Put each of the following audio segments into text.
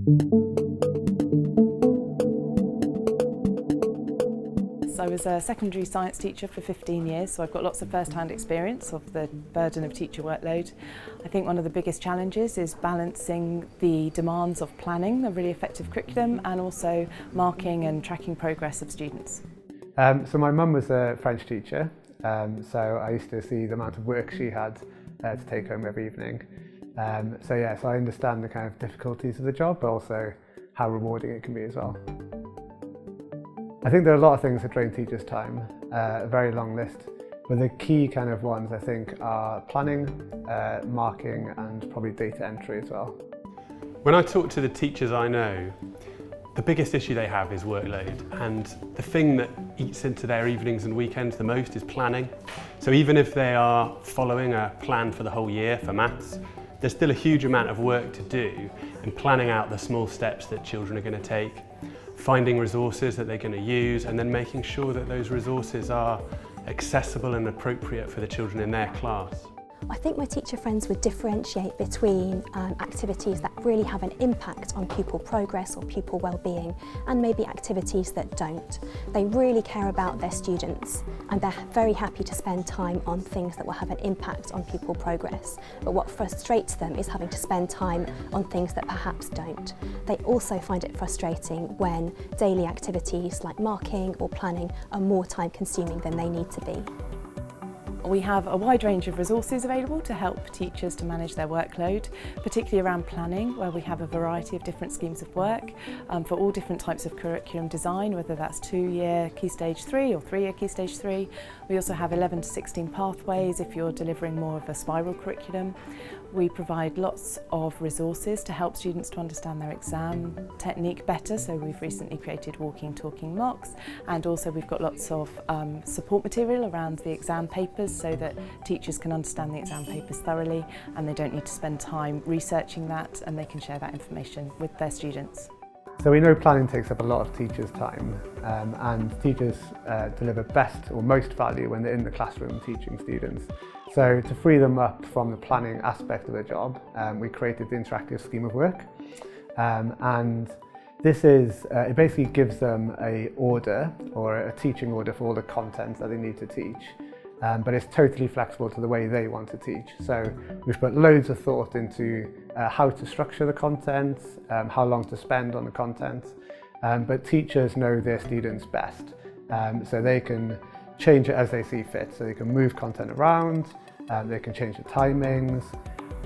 I was a secondary science teacher for 15 years, so I've got lots of first-hand experience of the burden of teacher workload. I think one of the biggest challenges is balancing the demands of planning a really effective curriculum and also marking and tracking progress of students. So my mum was a French teacher, so I used to see the amount of work she had to take home every evening. So I understand the kind of difficulties of the job, but also how rewarding it can be as well. I think there are a lot of things that drain teachers' time, a very long list, but the key kind of ones I think are planning, marking and probably data entry as well. When I talk to the teachers I know, the biggest issue they have is workload, and the thing that eats into their evenings and weekends the most is planning. So even if they are following a plan for the whole year for maths, there's still a huge amount of work to do in planning out the small steps that children are going to take, finding resources that they're going to use, and then making sure that those resources are accessible and appropriate for the children in their class. I think my teacher friends would differentiate between activities that really have an impact on pupil progress or pupil well-being and maybe activities that don't. They really care about their students and they're very happy to spend time on things that will have an impact on pupil progress. But what frustrates them is having to spend time on things that perhaps don't. They also find it frustrating when daily activities like marking or planning are more time consuming than they need to be. We have a wide range of resources available to help teachers to manage their workload, particularly around planning, where we have a variety of different schemes of work for all different types of curriculum design, whether that's 2-year Key Stage 3 or 3-year Key Stage 3. We also have 11 to 16 pathways if you're delivering more of a spiral curriculum. We provide lots of resources to help students to understand their exam technique better, so we've recently created walking, talking mocks, and also we've got lots of support material around the exam papers so that teachers can understand the exam papers thoroughly and they don't need to spend time researching that, and they can share that information with their students. So we know planning takes up a lot of teachers' time, and teachers deliver best or most value when they're in the classroom teaching students. So to free them up from the planning aspect of their job, we created the interactive scheme of work, and this is, it basically gives them an order or a teaching order for all the content that they need to teach. But it's totally flexible to the way they want to teach. So we've put loads of thought into how to structure the content, how long to spend on the content, but teachers know their students best, so they can change it as they see fit. So they can move content around, they can change the timings,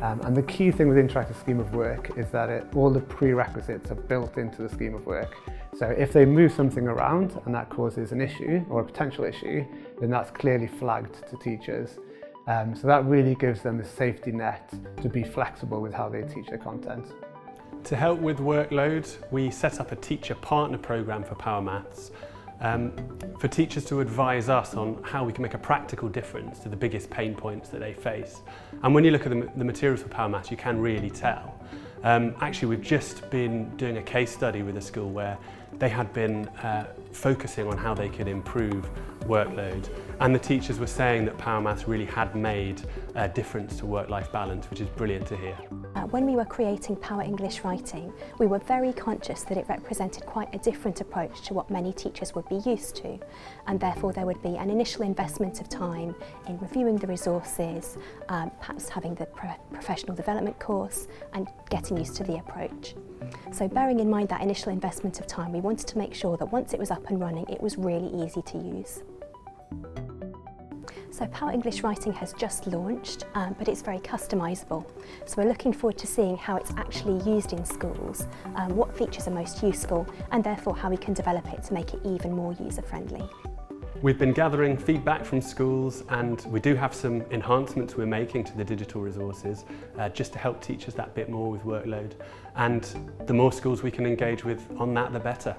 and the key thing with interactive scheme of work is that all the prerequisites are built into the scheme of work. So if they move something around and that causes an issue or a potential issue, then that's clearly flagged to teachers. So that really gives them a safety net to be flexible with how they teach their content. To help with workload, we set up a teacher partner programme for Power Maths for teachers to advise us on how we can make a practical difference to the biggest pain points that they face. And when you look at the materials for Power Maths, you can really tell. Actually, we've just been doing a case study with a school where they had been focusing on how they could improve workload, and the teachers were saying that Power Maths really had made a difference to work-life balance, which is brilliant to hear. When we were creating Power English Writing, we were very conscious that it represented quite a different approach to what many teachers would be used to, and therefore there would be an initial investment of time in reviewing the resources, perhaps having the professional development course and getting used to the approach. So bearing in mind that initial investment of time, we wanted to make sure that once it was up and running, it was really easy to use. So Power English Writing has just launched, but it's very customisable. So we're looking forward to seeing how it's actually used in schools, what features are most useful, and therefore how we can develop it to make it even more user-friendly. We've been gathering feedback from schools, and we do have some enhancements we're making to the digital resources just to help teachers that bit more with workload. And the more schools we can engage with on that, the better.